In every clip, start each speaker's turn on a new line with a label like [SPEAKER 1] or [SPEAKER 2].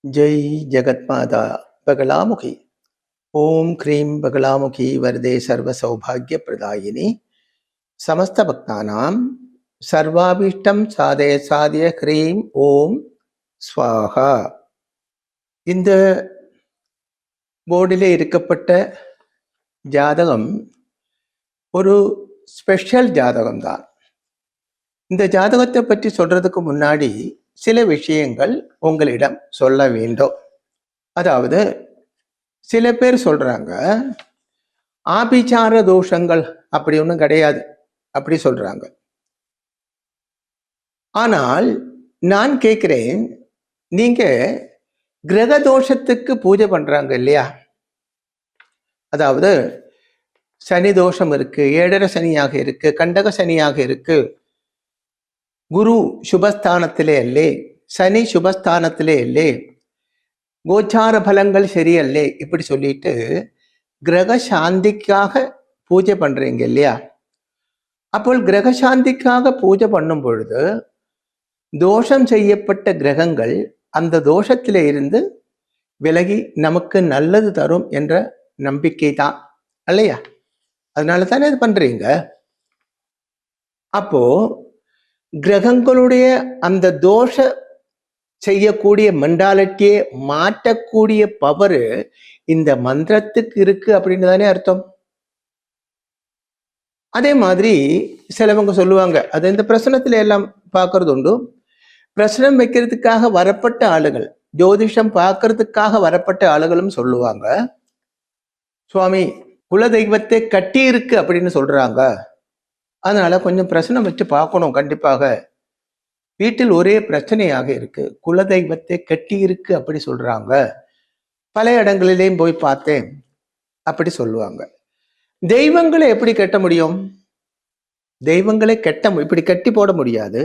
[SPEAKER 1] जय जगत्माता बगलामुखी। ओम क्रीं बगलामुखी वरदे सर्व सौभाग्य प्रदायिनी समस्त भक्तानां सर्वाभीष्टं साधय साधय क्रीं ஓம் ஸ்வாஹா. இந்த போர்டிலே இருக்கப்பட்ட ஜாதகம் ஒரு ஸ்பெஷல் ஜாதகம் தான். இந்த ஜாதகத்தை பற்றி சொல்றதுக்கு முன்னாடி சில விஷயங்கள் உங்களிடம் சொல்ல வேண்டும். அதாவது சில பேர் சொல்றாங்க ஆபிச்சார தோஷங்கள் அப்படி ஒன்றும் கிடையாது அப்படி சொல்றாங்க. ஆனால் நான் கேட்கிறேன், நீங்க கிரக தோஷத்துக்கு பூஜை பண்றாங்க இல்லையா? அதாவது சனி தோஷம் இருக்கு, ஏழரை சனியாக இருக்கு, கண்டக சனியாக இருக்கு, குரு சுபஸ்தானத்திலே அல்லே, சனி சுபஸ்தானத்திலே அல்லே, கோச்சார பலங்கள் சரியல்லே, இப்படி சொல்லிட்டு கிரக சாந்திக்காக பூஜை பண்றீங்க இல்லையா? அப்போ கிரக சாந்திக்காக பூஜை பண்ணும் பொழுது தோஷம் செய்யப்பட்ட கிரகங்கள் அந்த தோஷத்திலே இருந்து விலகி நமக்கு நல்லது தரும் என்ற நம்பிக்கை தான் இல்லையா? அதனால தானே இது பண்றீங்க. அப்போ கிரகங்களுடைய அந்த தோஷ செய்யக்கூடிய மெண்டாலிட்டியை மாற்றக்கூடிய பவர் இந்த மந்திரத்துக்கு இருக்கு அப்படின்னு தானே அர்த்தம். அதே மாதிரி சிலவங்க சொல்லுவாங்க, அது இந்த பிரசனத்துல எல்லாம் பார்க்கறது உண்டு, பிரசனம் வைக்கிறதுக்காக வரப்பட்ட ஆளுகள், ஜோதிஷம் பார்க்கறதுக்காக வரப்பட்ட ஆளுகளும் சொல்லுவாங்க, சுவாமி குலதெய்வத்தை கட்டி இருக்கு அப்படின்னு சொல்றாங்க, அதனால கொஞ்சம் பிரசனம் வச்சு பார்க்கணும், கண்டிப்பாக வீட்டில் ஒரே பிரச்சனையாக இருக்கு, குலதெய்வத்தை கட்டி இருக்கு அப்படி சொல்றாங்க, பல இடங்களிலேயும் போய் பார்த்தேன் அப்படி சொல்லுவாங்க. தெய்வங்களை எப்படி கட்ட முடியும்? தெய்வங்களை இப்படி கட்டி போட முடியாது,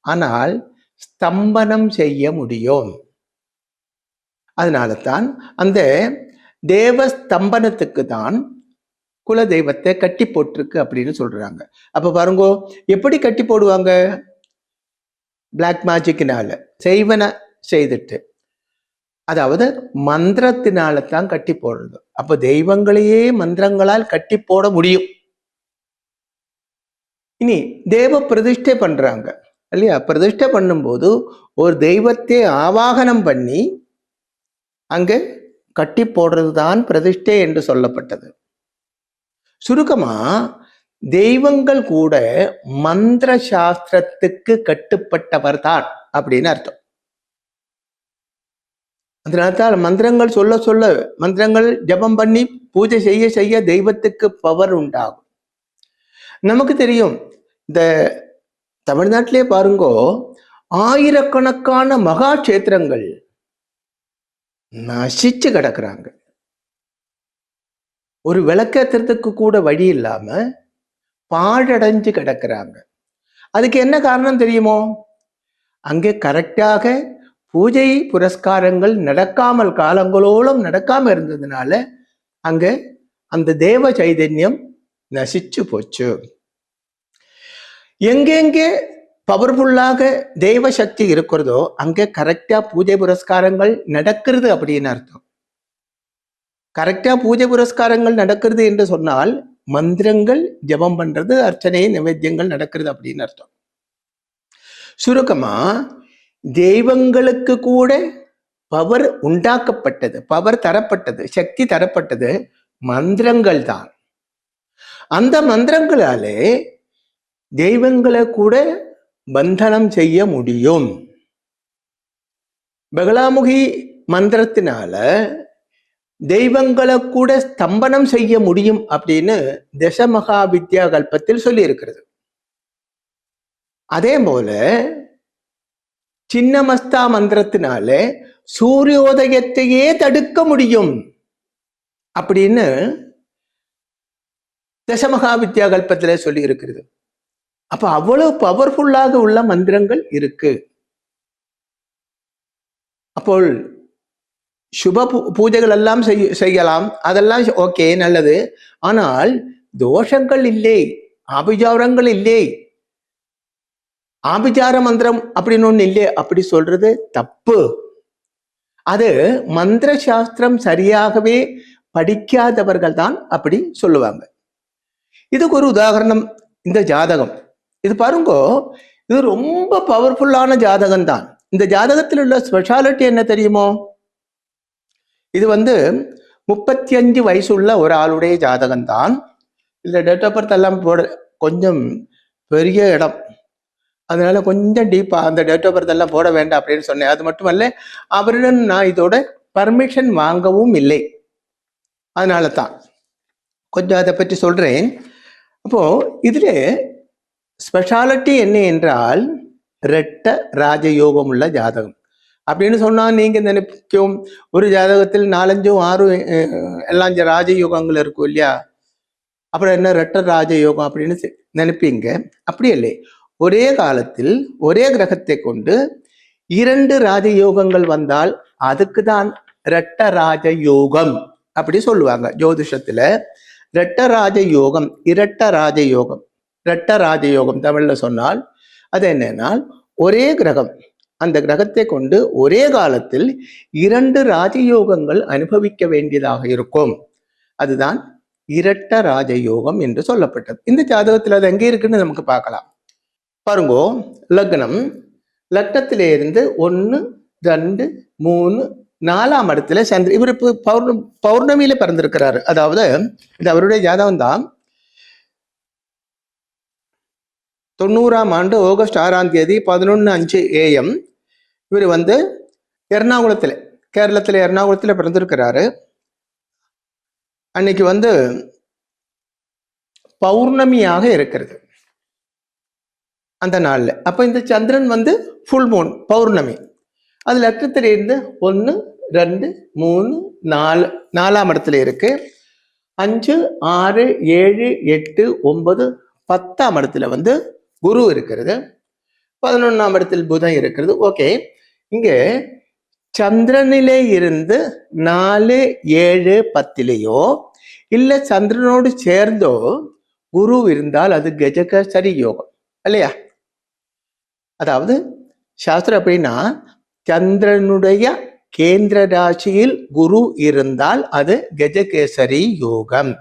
[SPEAKER 1] ஆனால் ஸ்தம்பனம் செய்ய முடியும். அதனால தான் அந்த தேவ ஸ்தம்பனத்துக்கு தான் குல தெய்வத்தை கட்டி போட்டிருக்கு அப்படின்னு சொல்றாங்க. அப்ப பாருங்க, எப்படி கட்டி போடுவாங்க? பிளாக் மேஜிக்கினால செய்வன செய்துட்டு, அதாவது மந்திரத்தினால தான் கட்டி போடுறது. அப்ப தெய்வங்களையே மந்திரங்களால் கட்டி போட முடியும். இனி தேவ பிரதிஷ்டை பண்றாங்க இல்லையா? பிரதிஷ்டை பண்ணும்போது ஒரு தெய்வத்தை ஆவாகனம் பண்ணி அங்க கட்டி போடுறது தான் பிரதிஷ்டை என்று சொல்லப்பட்டது. சுருக்கமா தெய்வங்கள் கூட மந்திர சாஸ்திரத்துக்கு கட்டுப்பட்டவர் தான் அப்படின்னு அர்த்தம். அதனால்தான் மந்திரங்கள் சொல்ல சொல்ல, மந்திரங்கள் ஜபம் பண்ணி பூஜை செய்ய செய்ய தெய்வத்துக்கு பவர் உண்டாகும். நமக்கு தெரியும், இந்த தமிழ்நாட்டிலே பாருங்கோ, ஆயிரக்கணக்கான மகா கஷேத்திரங்கள் நசிச்சு கிடக்குறாங்க. ஒரு விளக்கேற்றத்துக்கு கூட வழி இல்லாம பாழடைஞ்சு கிடக்குறாங்க. அதுக்கு என்ன காரணம் தெரியுமோ? அங்கே கரெக்டாக பூஜை புரஸ்காரங்கள் நடக்காமல், காலங்களோളം நடக்காம இருந்ததுனால அங்க அந்த தேவ சைதன்யம் நசிச்சு போச்சு. எங்கெங்கே பவர்ஃபுல்லாக தெய்வ சக்தி இருக்கிறதோ அங்கே கரெக்டா பூஜை புரஸ்காரங்கள் நடக்கிறது அப்படின்னு அர்த்தம். கரெக்டா பூஜை புரஸ்காரங்கள் நடக்கிறது என்று சொன்னால் மந்திரங்கள் ஜபம் பண்றது, அர்ச்சனை நிவேத்தியங்கள் நடக்கிறது அப்படின்னு அர்த்தம். சுருக்கமா தெய்வங்களுக்கு கூட பவர் உண்டாக்கப்பட்டது, பவர் தரப்பட்டது, சக்தி தரப்பட்டது மந்திரங்கள் தான். அந்த மந்திரங்களாலே தெய்வங்களை கூட பந்தனம் செய்ய முடியும். பகலாமுகி மந்திரத்தினால தெய்வங்களை கூட ஸ்தம்பனம் செய்ய முடியும் அப்படின்னு தசமகா வித்யா கல்பத்தில் சொல்லி இருக்கிறது. அதே போல சின்னமஸ்தா மந்திரத்தினால சூரியோதயத்தையே தடுக்க முடியும் அப்படின்னு தசமகா வித்யா கல்பத்திலே சொல்லி இருக்கிறது. அப்ப அவ்வளவு பவர்ஃபுல்லாக உள்ள மந்திரங்கள் இருக்கு. அப்போ சுப பூஜைகள் எல்லாம் செய்யலாம், அதெல்லாம் ஓகே, நல்லது. ஆனால் தோஷங்கள் இல்லை, ஆபிசாரங்கள் இல்லை, ஆபிசார மந்திரம் அப்படின்னு ஒண்ணு இல்லை அப்படி சொல்றது தப்பு. அது மந்திர சாஸ்திரம் சரியாகவே படிக்காதவர்கள் தான் அப்படி சொல்லுவாங்க. இதுக்கு ஒரு உதாரணம் இந்த ஜாதகம். இது பாருங்கோ, இது ரொம்ப பவர்ஃபுல்லான ஜாதகம் தான். இந்த ஜாதகத்தில் உள்ள ஸ்பெஷாலிட்டி என்ன தெரியுமோ? இது 35 வயசு உள்ள ஒரு ஆளுடைய ஜாதகம் தான். இந்த டேட் ஆஃப் பர்த் எல்லாம் போட கொஞ்சம் பெரிய இடம், அதனால கொஞ்சம் டீப்பா அந்த டேட் ஆஃப் பர்த் எல்லாம் போட வேண்டாம் அப்படின்னு சொன்னேன். அது மட்டுமல்ல, அவரிடம் நான் இதோட பர்மிஷன் வாங்கவும் இல்லை. அதனால தான் கொஞ்சம் அதை பற்றி சொல்றேன். அப்போ இதுல ஸ்பெஷாலிட்டி என்ன என்றால், ரெட்ட ராஜயோகம் உள்ள ஜாதகம் அப்படின்னு சொன்னா நீங்க நினைக்கும் ஒரு ஜாதகத்தில் 4, 5, 6 எல்லாம் ராஜயோகங்கள் இருக்கும் இல்லையா, அப்புறம் என்ன ரெட்ட ராஜயோகம் அப்படின்னு நினைப்பீங்க. அப்படி இல்லை, ஒரே காலத்தில் ஒரே கிரகத்தை கொண்டு 2 ராஜயோகங்கள் வந்தால் அதுக்கு தான் ரெட்ட ராஜயோகம் அப்படி சொல்லுவாங்க ஜோதிஷத்துல. ரெட்ட ராஜயோகம், இரட்ட ராஜயோகம். ரெட்ட ராஜயோகம் தமிழ்ல சொன்னால் அது என்னன்னா, ஒரே கிரகம், அந்த கிரகத்தை கொண்டு ஒரே காலத்தில் 2 ராஜயோகங்கள் அனுபவிக்க வேண்டியதாக இருக்கும். அதுதான் இரட்ட ராஜயோகம் என்று சொல்லப்பட்டது. இந்த ஜாதகத்தில் அது எங்கே இருக்குன்னு நமக்கு பார்க்கலாம். பாருங்கோ, லக்னம், லக்னத்திலே இருந்து 1, 2, 3, 4ஆம் இடத்துல சந்திரன். இவர் இப்போ பௌர்ணமியில பிறந்திருக்கிறாரு. அதாவது இது அவருடைய ஜாதகம் தான். 90ஆம் ஆண்டு ஆகஸ்ட் 6ஆம் தேதி 11:05 AM இவர் எர்ணாகுளத்தில், கேரளத்தில் எர்ணாகுளத்தில் பிறந்திருக்கிறாரு. அன்னைக்கு பௌர்ணமியாக இருக்கிறது அந்த நாள்ல. அப்ப இந்த சந்திரன் ஃபுல் மூன், பௌர்ணமி. அது லக்னத்தில இருந்து 1, 2, 3, 4 4ஆம் இடத்துல இருக்கு. 5, 6, 7, 8, 9, 10ஆம் இடத்துல குரு இருக்கிறது. 11ஆம் இடத்தில் புதன் இருக்கிறது. ஓகே, இங்க சந்திரனிலே இருந்து 4, 7, 10லேயோ இல்ல சந்திரனோடு சேர்ந்தோ குரு இருந்தால் அது கஜகேசரி யோகம் இல்லையா? அதாவது சாஸ்திரம் அப்படின்னா, சந்திரனுடைய கேந்திர ராசியில் குரு இருந்தால் அது கஜகேசரி யோகம்.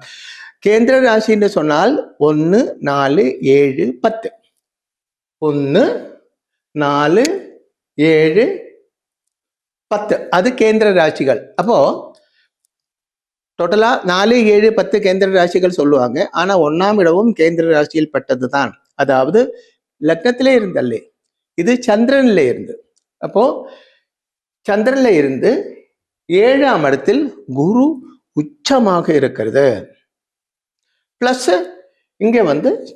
[SPEAKER 1] கேந்திர ராசின்னு சொன்னால் 1, 4, 7, 10. 1, 4, 7, 10 அது கேந்திர ராசிகள். அப்போ டோட்டலா 4, 7, 10 கேந்திர ராசிகள் சொல்லுவாங்க. ஆனா 1ஆம் இடமும் கேந்திர ராசியில் பட்டது தான். அதாவது லக்னத்திலே இருந்தல்லே, இது சந்திரன்ல இருந்து. அப்போ சந்திரன்ல இருந்து 7ஆம் இடத்தில் குரு உச்சமாக இருக்கிறது. பிளஸ் இங்க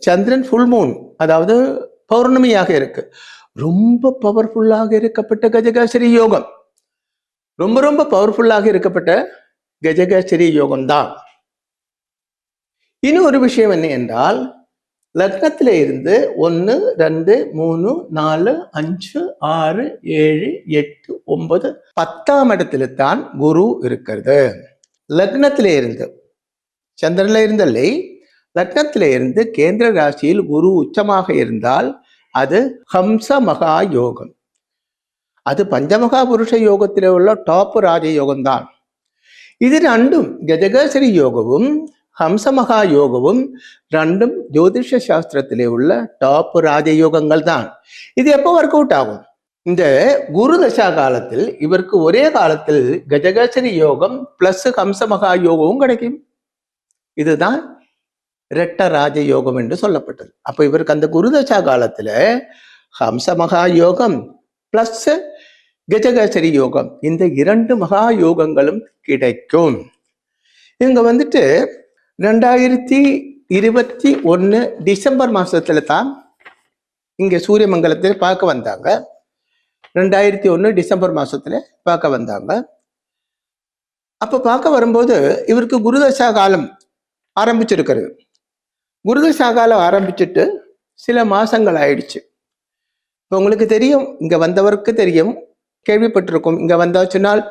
[SPEAKER 1] சந்திரன் ஃபுல் மூன், அதாவது பௌர்ணமியாக இருக்கு. ரொம்ப பவர்ஃபுல்லாக இருக்கப்பட்ட கஜகேசரி யோகம், ரொம்ப ரொம்ப பவர்ஃபுல்லாக இருக்கப்பட்ட கஜகேசரி யோகம் தான். இன்னும் ஒரு விஷயம் என்ன என்றால், லக்னத்தில இருந்து 1, 2, 3, 4, 5, 6, 7, 8, 9, 10ஆம் இடத்துல தான் குரு இருக்கிறது. லக்னத்தில இருந்து, சந்திரன்ல இருந்தல்லை, லக்னத்தில இருந்து கேந்திர ராசியில் குரு உச்சமாக இருந்தால் அது ஹம்ச மகா யோகம். அது பஞ்சமகா புருஷ யோகத்திலே உள்ள டாப் ராஜயோகம் தான். இது ரெண்டும், கஜகேசரி யோகமும் ஹம்சமகா யோகமும் ரெண்டும் ஜோதிஷ சாஸ்திரத்திலே உள்ள டாப் ராஜயோகங்கள் தான். இது எப்போ ஒர்க் அவுட் ஆகும்? இந்த குரு தசா காலத்தில் இவருக்கு ஒரே காலத்தில் கஜகேசரி யோகம் பிளஸ் ஹம்சமகா யோகமும் கிடைக்கும். இதுதான் இரட்ட ராஜயோகம் என்று சொல்லப்பட்டது. அப்ப இவருக்கு அந்த குரு தசா காலத்துல ஹம்சமகா யோகம் பிளஸ் கஜகேசரி யோகம், இந்த 2 மகா யோகங்களும் கிடைக்கும். இவங்க 2021 டிசம்பர் மாசத்துல தான் இங்க சூரியமங்கலத்தில் பார்க்க வந்தாங்க. 2001 டிசம்பர் மாசத்துல பார்க்க வந்தாங்க. அப்ப பார்க்க வரும்போது இவருக்கு குருதசா காலம் ஆரம்பிச்சிருக்கிறது. குருதசா காலம் ஆரம்பிச்சுட்டு சில மாசங்கள் ஆயிடுச்சு. இப்போ உங்களுக்கு தெரியும், இங்க வந்தவருக்கு தெரியும், கேள்விப்பட்டிருக்கும். இங்க வந்தாச்சுனால்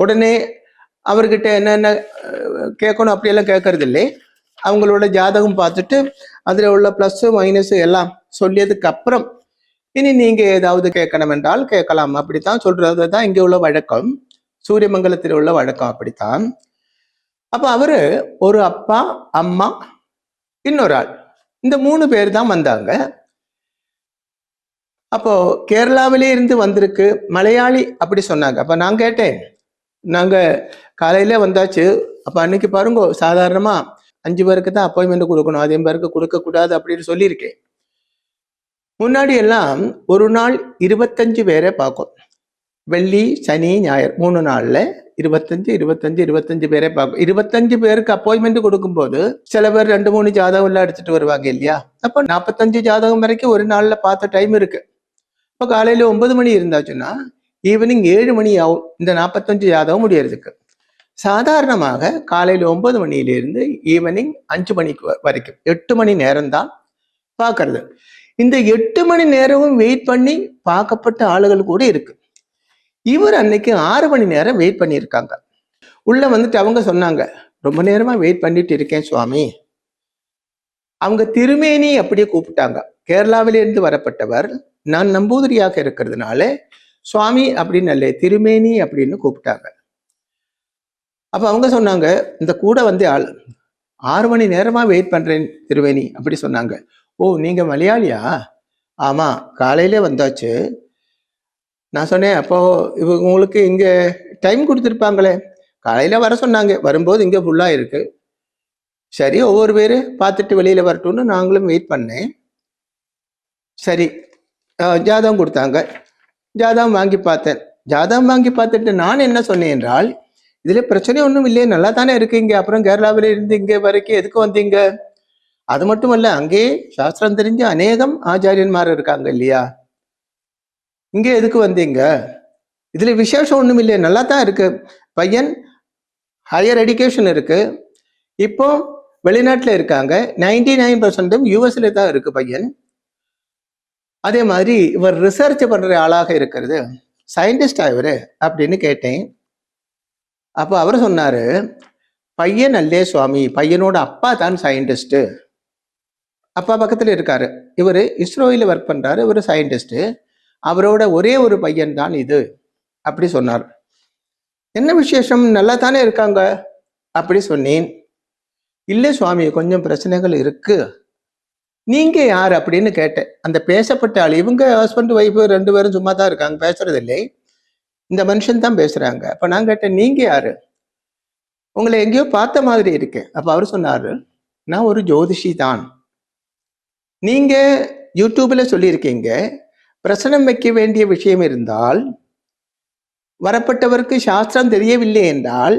[SPEAKER 1] உடனே அவர்கிட்ட என்னென்ன கேட்கணும் அப்படியெல்லாம் கேட்கறது இல்லை. அவங்களோட ஜாதகம் பார்த்துட்டு அதுல உள்ள பிளஸ் மைனஸ் எல்லாம் சொல்லியதுக்கு அப்புறம் இனி நீங்க ஏதாவது கேட்கணும் என்றால் கேட்கலாம், அப்படித்தான் சொல்றது தான் இங்க உள்ள வழக்கம். சூரியமங்கலத்தில் உள்ள வழக்கம் அப்படித்தான். அப்ப அவரு ஒரு அப்பா, அம்மா, இன்னொரு ஆள், இந்த 3 பேர் தான் வந்தாங்க. அப்போ கேரளாவிலே இருந்து வந்திருக்கு, மலையாளி அப்படி சொன்னாங்க. அப்ப நான் கேட்டேன், நாங்க காலையில வந்தாச்சு, அப்ப அன்னைக்கு பாருங்க சாதாரணமா 5 பேருக்கு தான் அப்பாயின்மெண்ட் கொடுக்கணும், அதே பேருக்கு கொடுக்க கூடாது அப்படின்னு சொல்லியிருக்கேன். முன்னாடி எல்லாம் ஒரு நாள் 25 பேரை பார்க்கும். வெள்ளி, சனி, ஞாயிறு 3 நாள்ல 25 பேரை பார்க்கும். 25 பேருக்கு அப்பாயின்மெண்ட் கொடுக்கும்போது சில பேர் 2-3 ஜாதகம் எல்லாம் எடுத்துட்டு வருவாங்க இல்லையா? அப்ப 45 ஜாதகம் வரைக்கும் ஒரு நாள்ல பார்த்த டைம் இருக்கு. இப்போ காலையில 9 மணி இருந்தாச்சுன்னா ஈவினிங் 7 மணி ஆகும் இந்த 45 ஜாதகம் முடியறதுக்கு. சாதாரணமாக காலையில 9 மணியிலிருந்து ஈவினிங் 5 மணிக்கு வரைக்கும் 8 மணி நேரம் தான் பார்க்கறது. இந்த 8 மணி நேரமும் வெயிட் பண்ணி பார்க்கப்பட்ட ஆளுகள் கூட இருக்கு. இவர் அன்னைக்கு 6 மணி நேரம் வெயிட் பண்ணியிருக்காங்க. உள்ள வந்துட்டு அவங்க சொன்னாங்க, ரொம்ப நேரமா வெயிட் பண்ணிட்டு இருக்கேன் சுவாமி. அவங்க திருமேனி அப்படியே கூப்பிட்டாங்க. கேரளாவிலிருந்து வரப்பட்டவர், நான் நம்பூதிரியாக இருக்கிறதுனால சுவாமி அப்படின்னு அல்ல, திருமேனி அப்படின்னு கூப்பிட்டாங்க. அப்ப அவங்க சொன்னாங்க, இந்த கூட வந்து ஆள் 6 மணி நேரமா வெயிட் பண்றேன் திருவேணி அப்படி சொன்னாங்க. ஓ, நீங்க மலையாளியா? ஆமா, காலையிலே வந்தாச்சு. நான் சொன்னேன், அப்போ உங்களுக்கு இங்க டைம் கொடுத்துருப்பாங்களே, காலையில வர சொன்னாங்க, வரும்போது இங்க ஃபுல்லா இருக்கு. சரி, ஒவ்வொரு பேரு பார்த்துட்டு வெளியில வரட்டும்னு நாங்களும் வெயிட் பண்ணேன். சரி, ஜாதகம் கொடுத்தாங்க, ஜாதகம் வாங்கி பார்த்தேன். ஜாதகம் வாங்கி பார்த்துட்டு நான் என்ன சொன்னேன் என்றால், இதுல பிரச்சனை ஒன்றும் இல்லையே, நல்லா தானே இருக்கீங்க, அப்புறம் கேரளாவில இருந்து இங்கே வரைக்கும் எதுக்கு வந்தீங்க? அது மட்டும் இல்ல, அங்கே சாஸ்திரம் தெரிஞ்ச அநேகம் ஆச்சாரியன்மார் இருக்காங்க இல்லையா, இங்க எதுக்கு வந்தீங்க? இதுல விசேஷம் ஒண்ணும் இல்லையே, நல்லா தான் இருக்கு. பையன் ஹையர் எஜுகேஷன் இருக்கு, இப்போ வெளிநாட்டுல இருக்காங்க, 99% யூஎஸ்ல தான் இருக்கு பையன். அதே மாதிரி இவர் ரிசர்ச் பண்ற ஆளாக இருக்கிறது, சயின்டிஸ்டா இவரு அப்படின்னு கேட்டேன். அப்போ அவர் சொன்னாரு, பையன் அல்லே சுவாமி, பையனோட அப்பா தான் சயின்டிஸ்ட். அப்பா பக்கத்துல இருக்காரு, இவரு இஸ்ரோயில ஒர்க் பண்றாரு, இவரு சயின்டிஸ்ட், அவரோட ஒரே ஒரு பையன் தான் இது அப்படி சொன்னார். என்ன விசேஷம், நல்லா தானே இருக்காங்க அப்படி சொன்னேன். இல்லை சுவாமி, கொஞ்சம் பிரச்சனைகள் இருக்கு. நீங்க யார் அப்படின்னு கேட்டேன். அந்த பேசப்பட்ட ஆள், இவங்க ஹஸ்பண்ட் ஒய்ஃப் 2 பேரும் சும்மா தான் இருக்காங்க, பேசுறது இல்லை, இந்த மனுஷன் தான் பேசுறாங்க. அப்ப நான் கேட்டேன், நீங்க யாரு? உங்களை எங்கேயோ பார்த்த மாதிரி இருக்கேன். அப்ப அவர் சொன்னாரு, நான் ஒரு ஜோதிஷி தான். நீங்க யூடியூப்ல சொல்லியிருக்கீங்க, பிரசனம் வைக்க வேண்டிய விஷயம் இருந்தால், வரப்பட்டவருக்கு சாஸ்திரம் தெரியவில்லை என்றால்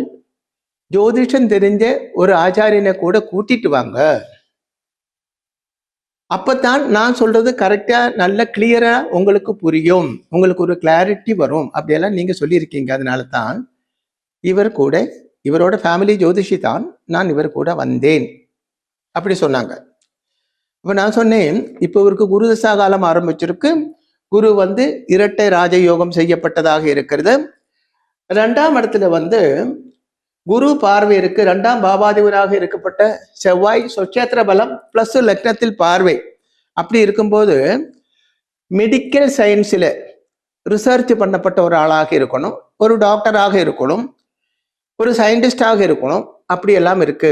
[SPEAKER 1] ஜோதிஷம் தெரிஞ்ச ஒரு ஆச்சாரியனை கூட கூட்டிட்டு வாங்க, அப்பதான் நான் சொல்றது கரெக்டா நல்ல கிளியரா உங்களுக்கு புரியும், உங்களுக்கு ஒரு கிளாரிட்டி வரும் அப்படியெல்லாம் நீங்க சொல்லியிருக்கீங்க. அதனால தான் இவர் கூட, இவரோட ஃபேமிலி ஜோதிஷி தான், நான் இவர் கூட வந்தேன் அப்படி சொன்னாங்க. இப்ப நான் சொன்னேன், இப்போ இவருக்கு குரு தசா காலம் ஆரம்பிச்சிருக்கு, குரு வந்து இரட்டை ராஜயோகம் செய்யப்பட்டதாக இருக்கிறது. 2ஆம் இடத்துல வந்து குரு பார்வை இருக்கு, 2ஆம் பாவாதிபதியாக இருக்கப்பட்ட செவ்வாய் சொச்சேத்திர பலம் பிளஸ் லக்னத்தில் பார்வை. அப்படி இருக்கும்போது மெடிக்கல் சயின்ஸில் ரிசர்ச் பண்ணப்பட்ட ஒரு ஆளாக இருக்கணும், ஒரு டாக்டராக இருக்கணும், ஒரு சயின்டிஸ்டாக இருக்கணும், அப்படி எல்லாம் இருக்கு.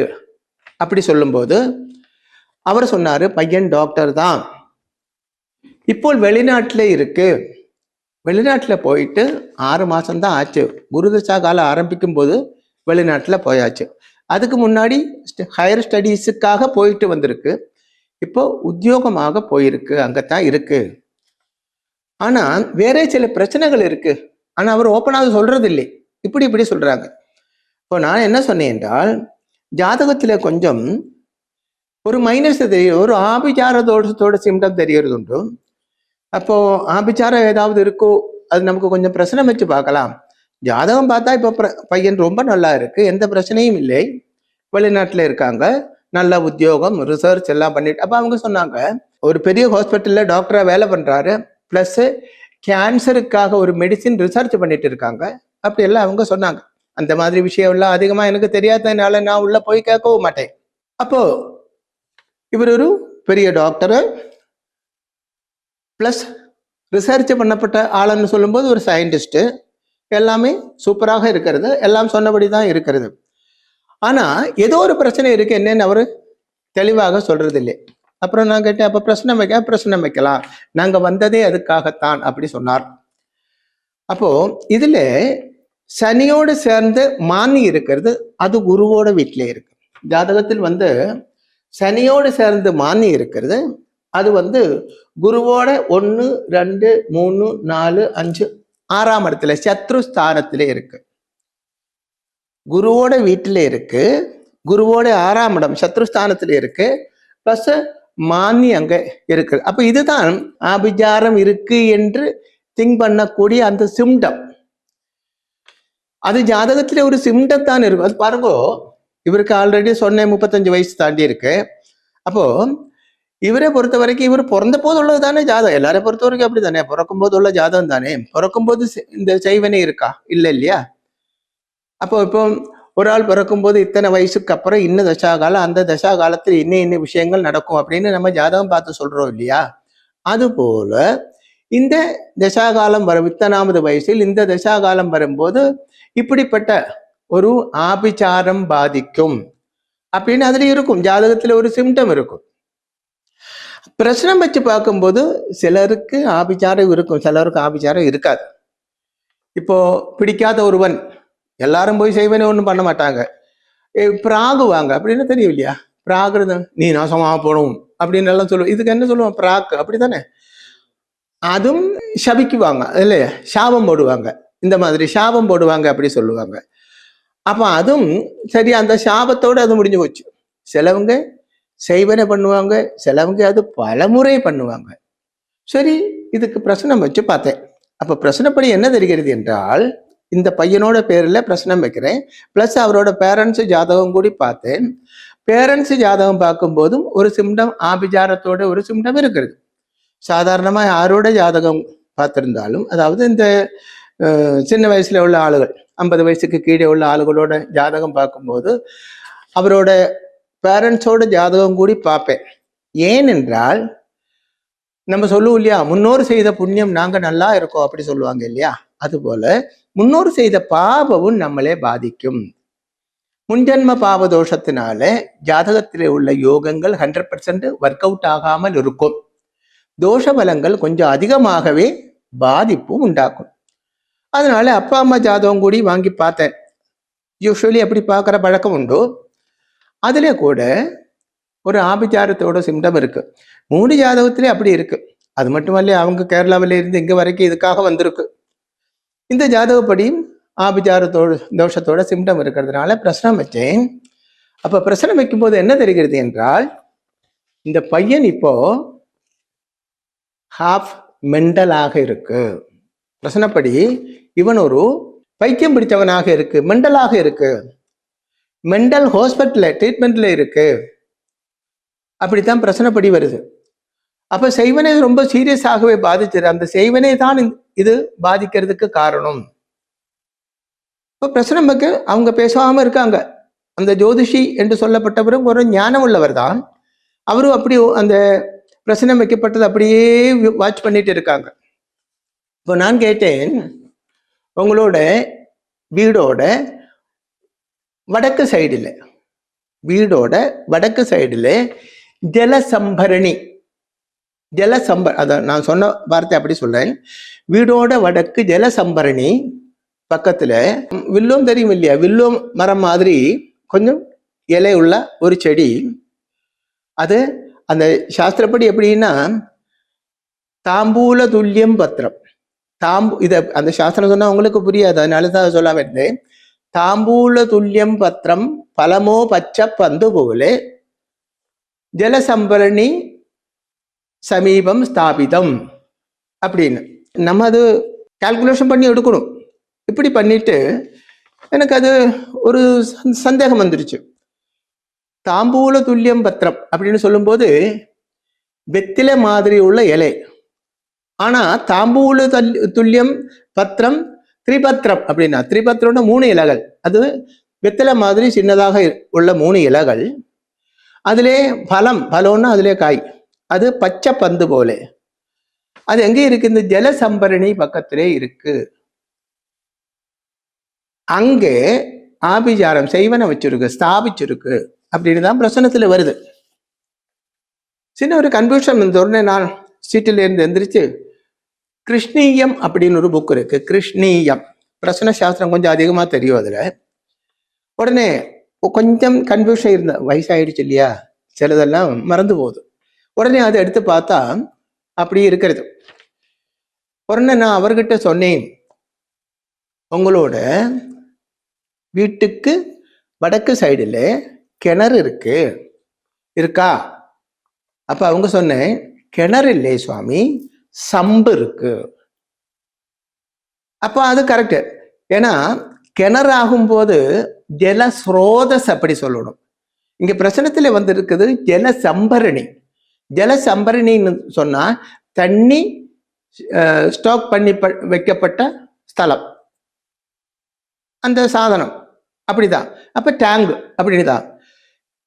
[SPEAKER 1] அப்படி சொல்லும்போது அவர் சொன்னாரு, பையன் டாக்டர் தான், இப்போ வெளிநாட்டில் இருக்கு, வெளிநாட்டில் போயிட்டு 6 மாசம்தான் ஆச்சு. குருதசா காலம் ஆரம்பிக்கும் போது வெளிநாட்டில் போயாச்சு. அதுக்கு முன்னாடி ஹையர் ஸ்டடீஸுக்காக போயிட்டு வந்திருக்கு, இப்போ உத்தியோகமாக போயிருக்கு, அங்கத்தான் இருக்கு. ஆனா வேற சில பிரச்சனைகள் இருக்கு, ஆனா அவர் ஓப்பனாக சொல்றது இல்லை, இப்படி சொல்றாங்க. இப்போ நான் என்ன சொன்னேன் என்றால், ஜாதகத்துல கொஞ்சம் ஒரு மைனஸ் தெரியும், ஒரு ஆபிச்சார தோஷத்தோட சிம்டம் தெரியறது உண்டு. அப்போ ஆபிச்சாரம் ஏதாவது இருக்கோ, அது நமக்கு கொஞ்சம் பிரச்சனை வச்சு பார்க்கலாம். ஜாதகம் பார்த்தா இப்போ பையன் ரொம்ப நல்லா இருக்கு, எந்த பிரச்சனையும் இல்லை, வெளிநாட்டுல இருக்காங்க, நல்ல உத்தியோகம், ரிசர்ச் எல்லாம் பண்ணிட்டு. அப்ப அவங்க சொன்னாங்க, ஒரு பெரிய ஹாஸ்பிட்டல்ல டாக்டரா வேலை பண்றாரு, பிளஸ் கேன்சருக்காக ஒரு மெடிசின் ரிசர்ச் பண்ணிட்டு இருக்காங்க, அப்படி எல்லாம் அவங்க சொன்னாங்க. அந்த மாதிரி விஷயம் எல்லாம் அதிகமா எனக்கு தெரியாததுனால நான் உள்ள போய் கேட்கவும் மாட்டேன். அப்போ இவர் ஒரு பெரிய டாக்டரு பிளஸ் ரிசர்ச் பண்ணப்பட்ட ஆளுன்னு சொல்லும்போது ஒரு சயின்டிஸ்ட், எல்லாமே சூப்பராக இருக்கிறது, எல்லாம் சொன்னபடி தான் இருக்கிறது. ஆனா ஏதோ ஒரு பிரச்சனை இருக்கு, என்னன்னு அவரு தெளிவாக சொல்றது இல்லை. அப்புறம் நான் கேட்டேன், அப்ப பிரச்சனை வைக்கலாம், நாங்க வந்ததே அதுக்காகத்தான் அப்படி சொன்னார். அப்போ இதுல சனியோடு சேர்ந்து மானி இருக்கிறது, அது குருவோட வீட்டிலே இருக்கு. ஜாதகத்தில் சனியோடு சேர்ந்து மானி இருக்கிறது, அது குருவோட 1, 2, 3, 4, 5, 6ஆம் இடத்துல சத்ருஸ்தானத்திலே இருக்கு. குருவோட வீட்டில இருக்கு, குருவோட 6ஆம் இடம் சத்ருஸ்தானத்திலே இருக்கு, பிளஸ் மானி அங்க இருக்கு. அப்ப இதுதான் ஆபிச்சாரம் இருக்கு என்று திங்க் பண்ணக்கூடிய அந்த சிம்டம். அது ஜாதகத்துல ஒரு சிம்டம் தான் இருக்கும். அது பாருங்க, இவருக்கு ஆல்ரெடி சொன்னேன் 35 வயசு தாண்டி இருக்கு. அப்போ இவரை பொறுத்த வரைக்கும் இவர் பிறந்த போது உள்ளது தானே ஜாதகம், எல்லாரையும் பொறுத்த வரைக்கும் அப்படி தானே, பிறக்கும் போது உள்ள ஜாதகம் தானே. பிறக்கும் போது இந்த செய்வனே இருக்கா? இல்லை இல்லையா? அப்போ இப்போ ஒரு ஆள் பிறக்கும் போது இத்தனை வயசுக்கு அப்புறம் இன்னும் தசாகாலம், அந்த தசா காலத்தில் இன்ன விஷயங்கள் நடக்கும் அப்படின்னு நம்ம ஜாதகம் பார்த்து சொல்றோம் இல்லையா? அதுபோல இந்த தசாகாலம் வரும், இத்தனாவது வயசில் இந்த தசாகாலம் வரும்போது இப்படிப்பட்ட ஒரு ஆபிச்சாரம் பாதிக்கும் அப்படின்னு அதுல இருக்கும், ஜாதகத்துல ஒரு சிம்டம் இருக்கும். பிரச்சனை வச்சு பார்க்கும்போது சிலருக்கு ஆபிச்சாரம் இருக்கும், சிலருக்கு ஆபிச்சாரம் இருக்காது. இப்போ பிடிக்காத ஒருவன், எல்லாரும் போய் செய்வனே ஒன்றும் பண்ண மாட்டாங்க, பிராகுவாங்க அப்படின்னு தெரியும் இல்லையா? பிராகுறது நீ நாசமாக போகணும் அப்படின்னு எல்லாம் சொல்லுவோம். இதுக்கு என்ன சொல்லுவோம்? பிராக்கு, அப்படித்தானே? அதுவும் சபிக்குவாங்க இல்லையா? சாபம் போடுவாங்க, இந்த மாதிரி சாபம் போடுவாங்க அப்படி சொல்லுவாங்க. அப்ப அதுவும் சரி, அந்த சாபத்தோடு அது முடிஞ்சு போச்சு. சிலவங்க செய்வனை பண்ணுவாங்க, சிலவங்க அது பலமுறை பண்ணுவாங்க. சரி, இதுக்கு பிரச்சனை வச்சு பார்த்தேன். அப்ப பிரச்சனைப்படி என்ன தெரிகிறது என்றால், இந்த பையனோட பேர்ல பிரச்சனை வைக்கிறேன், பிளஸ் அவரோட பேரண்ட்ஸ் ஜாதகம் கூடி பார்த்தேன். பேரண்ட்ஸ் ஜாதகம் பார்க்கும்போதும் ஒரு சிம்டம், ஆபிச்சாரத்தோட ஒரு சிம்டம் இருக்கிறது. சாதாரணமா யாரோட ஜாதகம் பார்த்திருந்தாலும், அதாவது இந்த சின்ன வயசுல உள்ள ஆளுகள், 50 வயசுக்கு கீழே உள்ள ஆளுகளோட ஜாதகம் பார்க்கும்போது அவரோட பேரண்ட்ஸோட ஜாதகம் கூடி பார்ப்பேன். ஏனென்றால் நம்ம சொல்லுவோம் இல்லையா, முன்னோர் செய்த புண்ணியம் நாங்க நல்லா இருக்கோம் அப்படி சொல்லுவாங்க இல்லையா? அதுபோல முன்னோர் செய்த பாவமும் நம்மளே பாதிக்கும். முன்ஜன்ம பாவ தோஷத்தினால ஜாதகத்திலே உள்ள யோகங்கள் 100% ஒர்க் அவுட் ஆகாமல் இருக்கும். தோஷ பலங்கள் கொஞ்சம் அதிகமாகவே பாதிப்பும் உண்டாக்கும். அதனால அப்பா அம்மா ஜாதகம் கூடி வாங்கி பார்த்தேன். யூஸ்வலி அப்படி பார்க்குற பழக்கம் உண்டு. அதுல கூட ஒரு ஆபிச்சாரத்தோட சிம்டம் இருக்கு. 3 ஜாதகத்திலே அப்படி இருக்கு. அது மட்டுமல்ல, அவங்க கேரளாவில இருந்து இங்க வரைக்கும் இதுக்காக வந்திருக்கு. இந்த ஜாதகப்படியும் ஆபிச்சாரத்தோட தோஷத்தோட சிம்டம் இருக்கிறதுனால பிரச்சனை வச்சேன். அப்ப பிரச்சனை வைக்கும் போது என்ன தெரிகிறது என்றால், இந்த பையன் இப்போ ஹாஃப் மெண்டலாக இருக்கு. பிரச்சனைப்படி இவன் ஒரு பைத்தியம் பிடித்தவனாக இருக்கு, மெண்டலாக இருக்கு, மெண்டல் ஹாஸ்பிட்டல்ல ட்ரீட்மெண்ட்ல இருக்கு, அப்படித்தான் பிரச்சனைப்படி வருது. அப்ப செய்வனை ரொம்ப சீரியஸாகவே பாதிச்சது. அந்த செய்வனை தான் இது பாதிக்கிறதுக்கு காரணம். இப்ப பிரச்சனை பக்க அவங்க பேசாம இருக்காங்க. அந்த ஜோதிஷி என்று சொல்லப்பட்டவரும் ஒரு ஞானம் உள்ளவர் தான். அவரும் அப்படி அந்த பிரச்சனை வைக்கப்பட்டது அப்படியே வாட்ச் பண்ணிட்டு இருக்காங்க. இப்போ நான் கேட்டேன், உங்களோட வீடோட வடக்கு சைடுல, வீடோட வடக்கு சைடுல ஜலசம்பரணி, அத நான் சொன்ன வார்த்தை அப்படி சொல்றேன். வீடோட வடக்கு ஜலசம்பரணி பக்கத்துல வில்லும் தெரியும் இல்லையா? வில்லும் மரம் மாதிரி கொஞ்சம் இலை உள்ள ஒரு செடி. அது அந்த சாஸ்திரப்படி எப்படின்னா, தாம்பூல துல்லியம் பத்திரம். இத அந்த சாஸ்திரம் சொன்னா உங்களுக்கு புரியாது, அதனாலதான் சொல்லாம இருந்தேன். தாம்பூல துல்லியம் பத்திரம் பலமோ பச்சை பந்து போல ஜலசம்பரணி சமீபம் ஸ்தாபிதம் அப்படின்னு நம்ம அது கால்குலேஷன் பண்ணி எடுக்கணும். இப்படி பண்ணிட்டு எனக்கு அது ஒரு சந்தேகம் வந்துருச்சு. தாம்பூல துல்லியம் பத்திரம் அப்படின்னு சொல்லும்போது வெத்திலை மாதிரி உள்ள இலை, ஆனா தாம்பூல துல்லியம் பத்திரம் திரிபத்திரம் அப்படின்னா, திரிபத்திரம்னா 3 இலைகள், அது வெத்திலை மாதிரி சின்னதாக உள்ள 3 இலைகள். அதிலே பலம்னா அதிலே காய், அது பச்சை பந்து போல. அது எங்கே இருக்கு? இந்த ஜலசம்பரணி பக்கத்திலே இருக்கு. அங்கே ஆபிசாரம் செய்வன வச்சிருக்கு, ஸ்தாபிச்சிருக்கு அப்படின்னு தான் பிரசனத்துல வருது. சின்ன ஒரு கன்ஃபியூஷன் இந்த உடனே நான் சீட்டில் இருந்து எந்திரிச்சு கிருஷ்ணீயம் அப்படின்னு ஒரு புக் இருக்கு, கிருஷ்ணீயம். பிரசன சாஸ்திரம் கொஞ்சம் அதிகமா தெரியும் அதுல. உடனே கொஞ்சம் கன்ஃபியூஷன் இருந்த, வயசாயிடுச்சு இல்லையா, சிலதெல்லாம் மறந்து போகுது. உடனே அதை எடுத்து பார்த்தா அப்படி இருக்கிறது. உடனே நான் அவர்கிட்ட சொன்னேன், உங்களோட வீட்டுக்கு வடக்கு சைடுல கிணறு இருக்கா? அப்ப அவங்க சொன்னேன், கிணறு இல்லை சுவாமி, சம்பு இருக்கு. அப்ப அது கரெக்ட். ஏன்னா கிணறு ஆகும்போது ஜல ஸ்ரோதஸ் அப்படி சொல்லணும். இங்க பிரச்சனத்துல வந்து இருக்குது ஜல சம்பரணி. ஜல சம்பரணின்னு சொன்னா தண்ணி ஸ்டாக் பண்ணி வைக்கப்பட்ட ஸ்தலம், அந்த சாதனம் அப்படிதான். அப்ப டேங்க் அப்படின்னு தான்.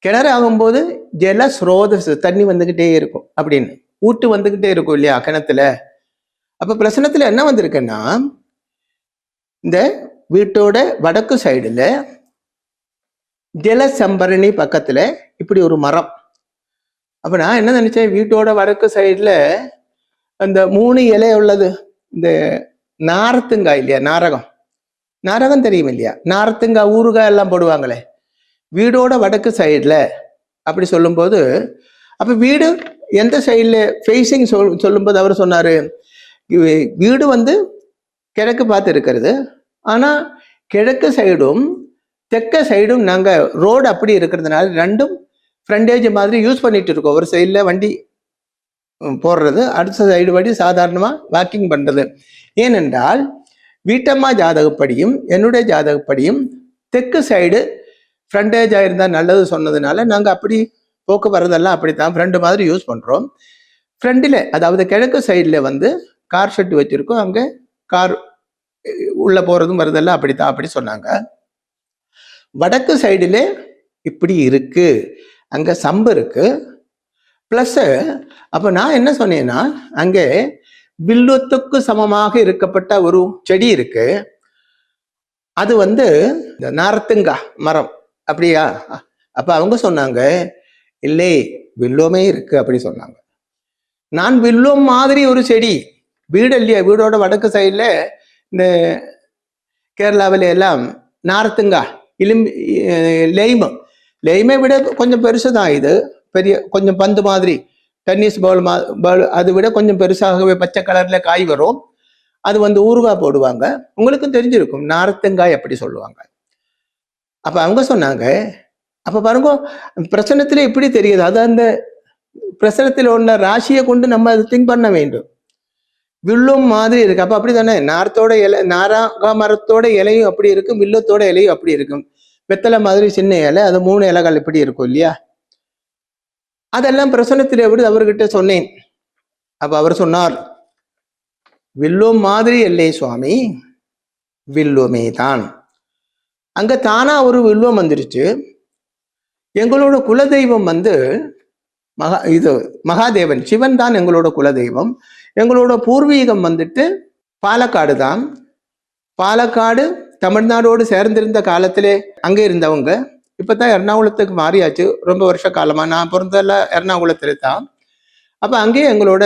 [SPEAKER 1] கிணறு ஆகும்போது ஜல ஸ்ரோதஸ், தண்ணி வந்துகிட்டே இருக்கும் அப்படின்னு, ஊட்டு வந்துகிட்டே இருக்கும் இல்லையா கிணத்துல. அப்ப பிரச்சனத்துல என்ன வந்திருக்குன்னா, இந்த வீட்டோட வடக்கு சைடுல ஜல சம்பரணி பக்கத்துல இப்படி ஒரு மரம். அப்ப நான் என்ன நினைச்சேன், வீட்டோட வடக்கு சைடுல அந்த 3 இலை உள்ளது, இந்த நாரத்துங்காய் இல்லையா, நாரகம் தெரியும் இல்லையா, நாரத்துங்காய் ஊறுகாய் எல்லாம் போடுவாங்களே, வீடோட வடக்கு சைடுல அப்படி சொல்லும்போது, அப்ப வீடு எந்த சைடுல ஃபேஸிங் சொல்லும்போது அவர் சொன்னாரு, வீடு வந்து கிழக்கு பார்த்து இருக்கிறது, ஆனா கிழக்கு சைடும் தெற்க சைடும் நாங்க ரோடு அப்படி இருக்கிறதுனால ரெண்டும் ஃப்ரண்டேஜ் மாதிரி யூஸ் பண்ணிட்டு இருக்கோம். ஒரு சைடுல வண்டி போடுறது, அடுத்த சைடு வண்டி சாதாரணமா வாக்கிங் பண்றது. ஏனென்றால் வீட்டம்மா ஜாதகப்படியும் என்னுடைய ஜாதகப்படியும் தெற்கு சைடு ஃப்ரண்டேஜா இருந்தா நல்லது சொன்னதுனால நாங்க அப்படி போக்குவரதெல்லாம் அப்படித்தான் ஃப்ரண்ட் மாதிரி யூஸ் பண்றோம். ஃப்ரண்டில் அதாவது கிழக்கு சைடுல வந்து கார் ஷெட் வச்சிருக்கோம், அங்க கார் உள்ள போறதும் வருதெல்லாம் அப்படித்தான் அப்படி சொன்னாங்க. வடக்கு சைடுல இப்படி இருக்கு, அங்க சம்பு இருக்கு. பிளஸ் அப்ப நான் என்ன சொன்னேன்னா, அங்கே வில்லுத்துக்கு சமமாக இருக்கப்பட்ட ஒரு செடி இருக்கு, அது வந்து இந்த நாரத்துங்கா மரம் அப்படியா? அப்ப அவங்க சொன்னாங்க, இல்லை வில்லுவமே இருக்கு அப்படி சொன்னாங்க. நான் வில்லுவம் மாதிரி ஒரு செடி, வீடு இல்லையா, வீடோட வடக்கு சைடுல இந்த கேரளாவில எல்லாம் நாரத்துங்கா லெய்மை விட கொஞ்சம் பெருசு தான் இது, பெரிய கொஞ்சம் பந்து மாதிரி, டென்னிஸ் பால் அதை விட கொஞ்சம் பெருசாகவே பச்சை கலர்ல காய் வரும். அது வந்து ஊறுகாய் போடுவாங்க, உங்களுக்கும் தெரிஞ்சிருக்கும் நாரத்தங்காய் அப்படி சொல்லுவாங்க. அப்ப அவங்க சொன்னாங்க, அப்ப பாருங்க பிரச்சனத்துல எப்படி தெரியுது, அது அந்த பிரச்சனத்துல உள்ள ராசியை கொண்டு நம்ம அதை திங்க் பண்ண வேண்டும். வில்லும் மாதிரி இருக்கு, அப்ப அப்படித்தானே, நாரத்தோட இலை, நாரா மரத்தோட இலையும் அப்படி இருக்கும், வில்லத்தோட இலையும் அப்படி இருக்கும். வெத்தலை மாதிரி சின்ன இலை, அது 3 இலைகள் இப்படி இருக்கும் இல்லையா. அதெல்லாம் பிரசனத்தில் எப்படி அவர்கிட்ட சொன்னேன். அப்ப அவர் சொன்னார், வில்லும் மாதிரி இல்லை சுவாமி, வில்லுமே தான். அங்க தானா ஒரு வில்வம் வந்துருச்சு. எங்களோட குலதெய்வம் வந்து மகாதேவன், சிவன் தான் எங்களோட குலதெய்வம். எங்களோட பூர்வீகம் வந்துட்டு பாலக்காடு தான். பாலக்காடு தமிழ்நாடோடு சேர்ந்திருந்த காலத்திலே அங்கே இருந்தவங்க இப்பதான் எர்ணாகுளத்துக்கு மாறியாச்சு, ரொம்ப வருஷ காலமா. நான் பிறந்தெல்லாம் எர்ணாகுளத்துல தான். அப்ப அங்கேயே எங்களோட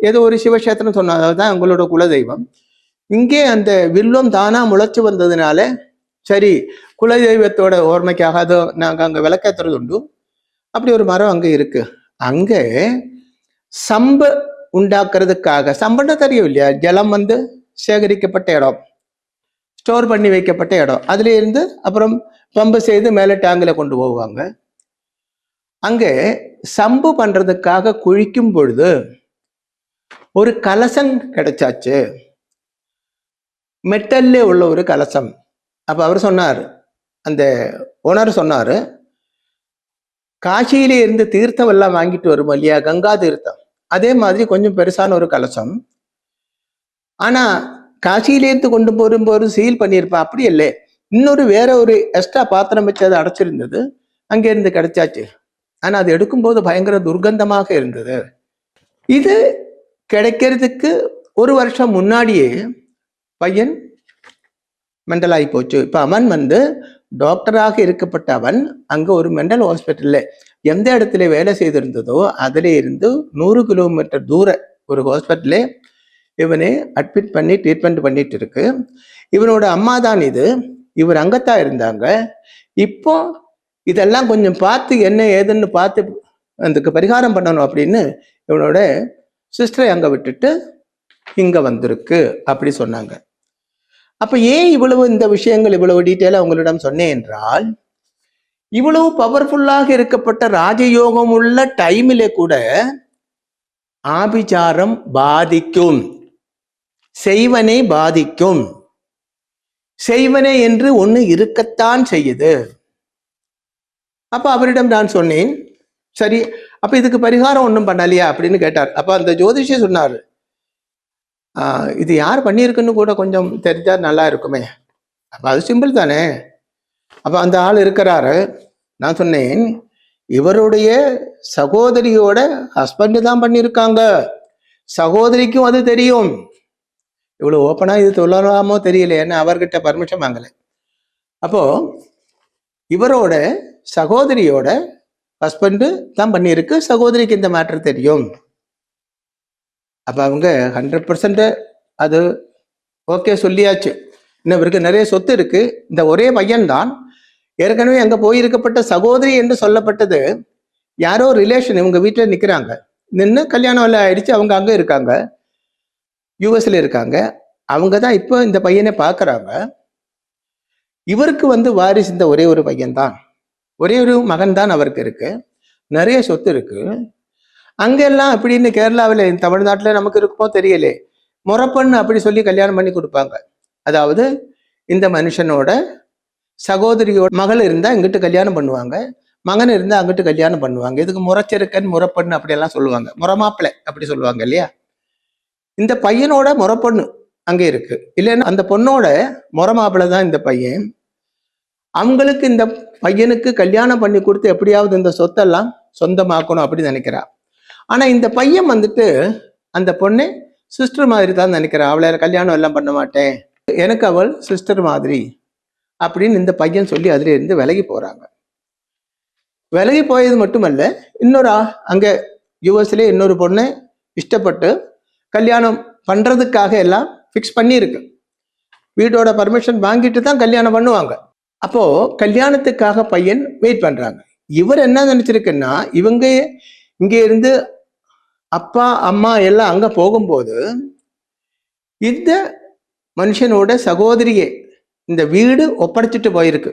[SPEAKER 1] ஏதோ ஒரு சிவக்ஷேத்திரம் சொன்னதான் எங்களோட குலதெய்வம். இங்கே அந்த வில்வம் தானா முளைச்சு வந்ததுனால சரி, குலதெய்வத்தோட ஓர்மைக்காக அதை நாங்க அங்க விளக்கேற்றுறது உண்டு. அப்படி ஒரு மரம் அங்க இருக்கு. அங்க சம்பு உண்டாக்குறதுக்காக, சம்புன்னு தெரியும் இல்லையா, ஜலம் வந்து சேகரிக்கப்பட்ட இடம், ஸ்டோர் பண்ணி வைக்கப்பட்ட இடம், அதுல இருந்து அப்புறம் பம்பு செய்து மேலே டேங்கில கொண்டு போவாங்க. அங்கே சம்பு பண்றதுக்காக குழிக்கும் பொழுது ஒரு கலசம் கிடைச்சாச்சு, மெட்டல்ல உள்ள ஒரு கலசம். அப்ப அவர் சொன்னார், அந்த ஓனர் சொன்னாரு, காசியில இருந்து தீர்த்தம் எல்லாம் வாங்கிட்டு வரும் இல்லையா, கங்கா தீர்த்தம், அதே மாதிரி கொஞ்சம் பெருசான ஒரு கலசம். ஆனா காசியிலேருந்து கொண்டு போகும்போது சீல் பண்ணியிருப்பா, அப்படி இல்லை, இன்னொரு வேற ஒரு எக்ஸ்ட்ரா பாத்திரம் வச்சு அதை அடைச்சிருந்தது, அங்கே இருந்து கிடைச்சாச்சு. ஆனா அது எடுக்கும்போது பயங்கர துர்கந்தமாக இருந்தது. இது கிடைக்கிறதுக்கு 1 வருஷம் முன்னாடியே பையன் மென்டல் ஆகி போச்சு. இப்போ அவன் வந்து டாக்டராக இருக்கப்பட்ட அவன் அங்கே ஒரு மென்டல் ஹாஸ்பிட்டலில் எந்த இடத்துல வேலை செய்திருந்ததோ அதில் இருந்து 100 கிலோமீட்டர் தூர ஒரு ஹாஸ்பிட்டலே இவனை அட்மிட் பண்ணி ட்ரீட்மெண்ட் பண்ணிட்டு இருக்கு. இவனோட அம்மா தான் இது, இவர் அங்கத்தான் இருந்தாங்க. இப்போ இதெல்லாம் கொஞ்சம் பார்த்து என்ன ஏதுன்னு பார்த்து அதுக்கு பரிகாரம் பண்ணணும் அப்படின்னு இவனோட சிஸ்டரை அங்கே விட்டுட்டு இங்கே வந்திருக்கு அப்படி சொன்னாங்க. அப்போ ஏன் இவ்வளவு இந்த விஷயங்கள் இவ்வளவு டீட்டெயிலாக உங்களிடம் சொன்னேன் என்றால், இவ்வளவு பவர்ஃபுல்லாக இருக்கப்பட்ட ராஜயோகம் உள்ள டைமிலே கூட ஆபிசாரம் பாதிக்கும், செய்வனை பாதிக்கும். செய்வனை என்று ஒன்று இருக்கத்தான் செய்யுது. அப்போ அவரிடம் நான் சொன்னேன், சரி அப்போ இதுக்கு பரிகாரம் ஒன்றும் பண்ணலையா அப்படின்னு கேட்டார். அப்போ அந்த ஜோதிஷி சொன்னார், இது யார் பண்ணியிருக்குன்னு கூட கொஞ்சம் தெரிஞ்சா நல்லா இருக்குமே. அப்போ அது சிம்பிள் தானே. அப்போ அந்த ஆள் இருக்கிறாரு. நான் சொன்னேன், இவருடைய சகோதரியோட ஹஸ்பண்டு தான் பண்ணியிருக்காங்க, சகோதரிக்கும் அது தெரியும். இவ்வளோ ஓப்பனாக இது சொல்லலாமோ தெரியல, ஏன்னா அவர்கிட்ட பர்மிஷன் வாங்கலை. அப்போ இவரோட சகோதரியோட ஹஸ்பண்டு தான் பண்ணியிருக்கு, சகோதரிக்கு இந்த மேட்டர் தெரியும். அப்போ அவங்க 100% அது ஓகே சொல்லியாச்சு. இன்னும் இவருக்கு நிறைய சொத்து இருக்கு. இந்த ஒரே பையன்தான் ஏற்கனவே அங்கே போயிருக்கப்பட்ட சகோதரி என்று சொல்லப்பட்டது யாரோ ரிலேஷன் இவங்க வீட்டில் நிற்கிறாங்க, நின்று கல்யாணம் எல்லாம் ஆயிடுச்சு. அவங்க அங்கே இருக்காங்க, யூஎஸ்ல இருக்காங்க. அவங்க தான் இப்போ இந்த பையனை பார்க்குறாங்க. இவருக்கு வந்து வாரிசு இந்த ஒரே ஒரு பையன்தான், ஒரே ஒரு மகன் தான் அவருக்கு இருக்கு, நிறைய சொத்து இருக்கு. அங்கெல்லாம் அப்படின்னு கேரளாவில் தமிழ்நாட்டில் நமக்கு இருக்குமோ தெரியலே, முறப்பண்ணு அப்படி சொல்லி கல்யாணம் பண்ணி கொடுப்பாங்க. அதாவது இந்த மனுஷனோட சகோதரியோட மகள் இருந்தால் இங்கிட்டு கல்யாணம் பண்ணுவாங்க, மகன் இருந்தால் அங்கிட்டு கல்யாணம் பண்ணுவாங்க. இதுக்கு முறச்செருக்கன் முறப்பண்ணு அப்படியெல்லாம் சொல்லுவாங்க, முறமாப்பிள்ளை அப்படி சொல்லுவாங்க இல்லையா. இந்த பையனோட முறப்பொண்ணு அங்கே இருக்கு, இல்லைன்னா அந்த பொண்ணோட முறமாப்பிள்ளை தான் இந்த பையன். அவங்களுக்கு இந்த பையனுக்கு கல்யாணம் பண்ணி கொடுத்து எப்படியாவது இந்த சொத்தெல்லாம் சொந்தமாக்கணும் அப்படின்னு நினைக்கிறா. ஆனா இந்த பையன் வந்துட்டு அந்த பொண்ணை சிஸ்டர் மாதிரி தான் நினைக்கிறா. அவளை கல்யாணம் எல்லாம் பண்ண மாட்டேன், எனக்கு அவள் சிஸ்டர் மாதிரி அப்படின்னு இந்த பையன் சொல்லி அதுல இருந்து விலகி போறாங்க. விலகி போயது மட்டுமல்ல, இன்னொரு அங்க யூஎஸ்ல இன்னொரு பொண்ணை இஷ்டப்பட்டு கல்யாணம் பண்றதுக்காக எல்லாம் ஃபிக்ஸ் பண்ணியிருக்கு. வீட்டோட பர்மிஷன் வாங்கிட்டு தான் கல்யாணம் பண்ணுவாங்க. அப்போ கல்யாணத்துக்காக பையன் வெயிட் பண்றாங்க. இவர் என்ன நினைச்சிருக்குன்னா, இவங்க இங்கே இருந்து அப்பா அம்மா எல்லாம் அங்க போகும்போது இந்த மனுஷனோட சகோதரியை இந்த வீடு ஒப்படைச்சிட்டு போயிருக்கு.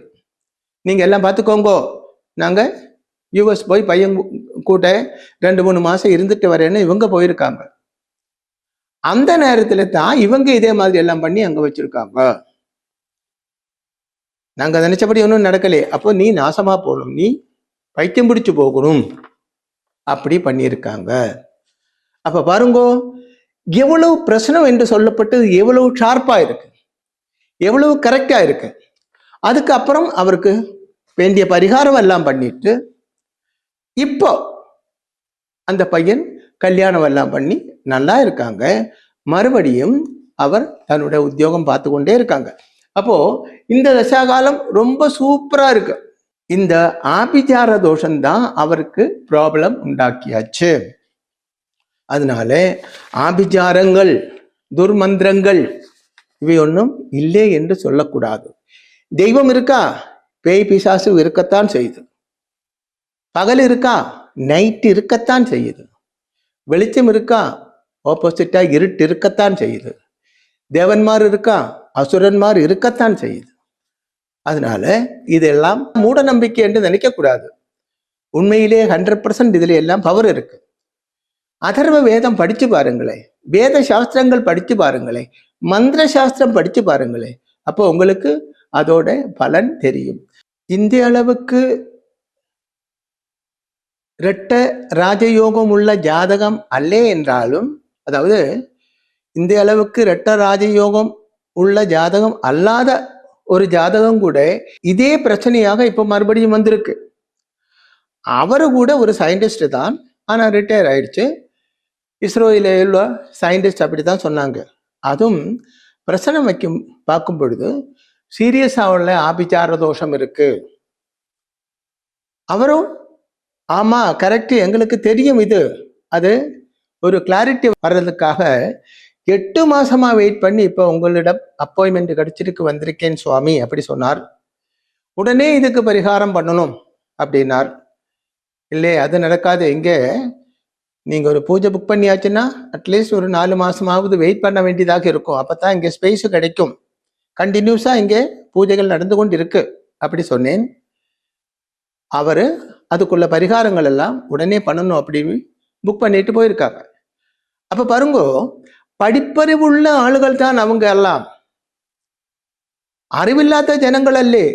[SPEAKER 1] நீங்க எல்லாம் பார்த்துக்கோங்கோ, நாங்க யூஎஸ் போய் பையன் கூட 2-3 மாசம் இருந்துட்டு வரேன்னு இவங்க போயிருக்காங்க. அந்த நேரத்துல தான் இவங்க இதே மாதிரி எல்லாம் பண்ணி அங்க வச்சிருக்காங்க. நாங்க நினைச்சபடி ஒன்றும் நடக்கலையே, அப்போ நீ நாசமா போகணும், நீ பைத்தியம் பிடிச்சு போகணும் அப்படி பண்ணியிருக்காங்க. அப்ப பாருங்கோ, எவ்வளவு பிரச்சனை என்று சொல்லப்பட்டது எவ்வளவு ஷார்ப்பா இருக்கு, எவ்வளவு கரெக்டா இருக்கு. அதுக்கப்புறம் அவருக்கு வேண்டிய பரிகாரம் எல்லாம் பண்ணிட்டு இப்போ அந்த பையன் கல்யாணம் எல்லாம் பண்ணி நல்லா இருக்காங்க. மறுபடியும் அவர் தன்னுடைய உத்தியோகம் பார்த்து கொண்டே இருக்காங்க. அப்போ இந்த தசாகாலம் ரொம்ப சூப்பரா இருக்கு. இந்த ஆபிச்சார தோஷம்தான் அவருக்கு ப்ராப்ளம் உண்டாக்கியாச்சு. அதனால ஆபிச்சாரங்கள் துர்மந்திரங்கள் இவை ஒன்றும் இல்லை என்று சொல்லக்கூடாது. தெய்வம் இருக்கா, பேய் பிசாசு இருக்கத்தான் செய்யுது. பகல் இருக்கா, நைட் இருக்கத்தான் செய்யுது. வெளிச்சம் இருக்கா, ஆப்போசிட்டா இருட்டு இருக்கத்தான் செய்யுது. தேவன்மார் இருக்கா, அசுரன்மார் இருக்கத்தான் செய்யுது. அதனால இதெல்லாம் மூட நம்பிக்கை என்று நினைக்க கூடாது. உண்மையிலே 100% இதுல எல்லாம் பவர் இருக்கு. அதர்வ வேதம் படிச்சு பாருங்களேன், வேத சாஸ்திரங்கள் படிச்சு பாருங்களேன், மந்திர சாஸ்திரம் படிச்சு பாருங்களேன். அப்போ உங்களுக்கு அதோட பலன் தெரியும். இந்த அளவுக்கு இரட்ட ராஜயோகம் உள்ள ஜாதகம் அல்ல என்றாலும், அதாவது இந்த அளவுக்கு இரட்ட ராஜயோகம் உள்ள ஜாதகம் அல்லாத ஒரு ஜாதகம் கூட இதே பிரச்சனையாக இப்போ மறுபடியும் வந்திருக்கு. அவரு கூட ஒரு சயின்டிஸ்ட் தான், ஆனா ரிட்டையர் ஆயிடுச்சு. இஸ்ரோயில உள்ள சயின்டிஸ்ட் அப்படித்தான் சொன்னாங்க. அதுவும் பிரச்சனை பார்க்கும் பொழுது சீரியஸா உள்ள ஆபிச்சார தோஷம் இருக்கு. அவரும் ஆமா கரெக்ட் எங்களுக்கு தெரியும் இது. அது ஒரு கிளாரிட்டி வர்றதுக்காக 8 மாசமா வெயிட் பண்ணி இப்போ உங்களிடம் அப்பாயின்மெண்ட் கிடைச்சிருக்கு வந்திருக்கேன் சுவாமி அப்படி சொன்னார். உடனே இதுக்கு பரிகாரம் பண்ணணும் அப்படின்னார். இல்லை அது நடக்காது. இங்கே நீங்க ஒரு பூஜை புக் பண்ணியாச்சுன்னா அட்லீஸ்ட் ஒரு 4 மாசமாவது வெயிட் பண்ண வேண்டியதாக இருக்கும். அப்பதான் இங்கே ஸ்பேஸ் கிடைக்கும். கண்டினியூஸா இங்கே பூஜைகள் நடந்து கொண்டு இருக்கு அப்படி சொன்னேன். அவரு அதுக்குள்ள பரிகாரங்கள் எல்லாம் உடனே பண்ணணும் அப்படின்னு புக் பண்ணிட்டு போயிருக்காங்க. அப்ப பாருங்க, படிப்பறிவுள்ள ஆளுகள் தான் அவங்க எல்லாம், அறிவில்லாத ஜனங்கள் அல்லே.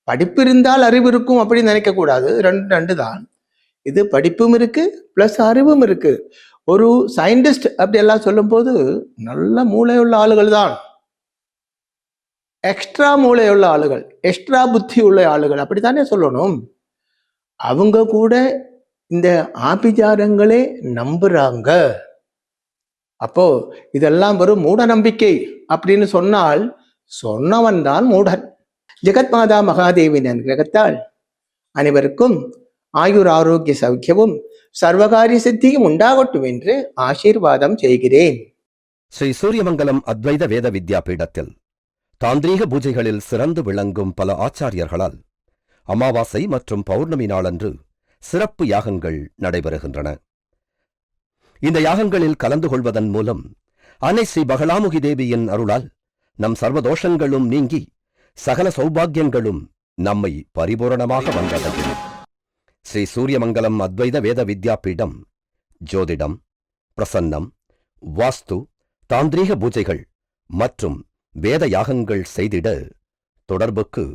[SPEAKER 1] படிப்பு இருந்தால் அறிவு இருக்கும் அப்படின்னு நினைக்க கூடாது. ரெண்டு தான். இது படிப்பும் இருக்கு பிளஸ் அறிவும் இருக்கு. ஒரு சயின்டிஸ்ட் அப்படி எல்லாம் சொல்லும் போது நல்ல மூளையுள்ள ஆளுகள் தான், எக்ஸ்ட்ரா மூளையுள்ள ஆளுகள், எக்ஸ்ட்ரா புத்தி உள்ள ஆளுகள் அப்படித்தானே சொல்லணும். அவங்க கூட இந்த ஆபிச்சாரங்களே நம்புறாங்க. அப்போ இதெல்லாம் வெறும் மூட நம்பிக்கை அப்படின்னு சொன்னால் சொன்னவன் தான் மூடன். ஜெகத்மாதா மகாதேவின் அனுகிரகத்தால் அனைவருக்கும் ஆயுர் ஆரோக்கிய சௌக்கியமும் சர்வகாரிய சித்தியும் உண்டாகட்டும் என்று ஆசீர்வாதம் செய்கிறேன்.
[SPEAKER 2] ஸ்ரீ சூரியமங்கலம் அத்வைத வேத வித்யாபீடத்தில் தாந்திரீக பூஜைகளில் சிறந்து விளங்கும் பல ஆச்சாரியர்களால் அமாவாசை மற்றும் பௌர்ணமி நாளன்று சிறப்பு யாகங்கள் நடைபெறுகின்றன. இந்த யாகங்களில் கலந்து கொள்வதன் மூலம் அன்னை ஸ்ரீ பகலாமுகி தேவியின் அருளால் நம் சர்வதோஷங்களும் நீங்கி சகல சௌபாகியங்களும் நம்மை பரிபூரணமாக வந்தடையும். ஸ்ரீ சூரியமங்கலம் அத்வைத வேத வித்யாபீடம் ஜோதிடம், பிரசன்னம், வாஸ்து, தாந்திரீக பூஜைகள் மற்றும் வேத யாகங்கள் செய்திட தொடர்புக்கு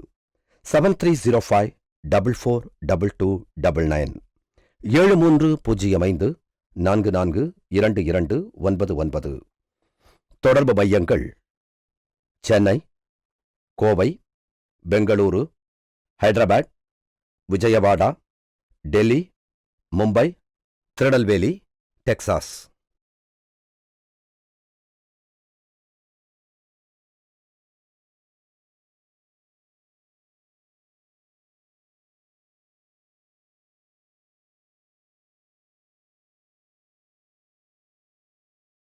[SPEAKER 2] 7305442299 7305442299. தொடர்பு மையங்கள் சென்னை, கோவை, பெங்களூரு, ஹைதராபாத், விஜயவாடா, டெல்லி, மும்பை, திருநெல்வேலி, டெக்சாஸ்.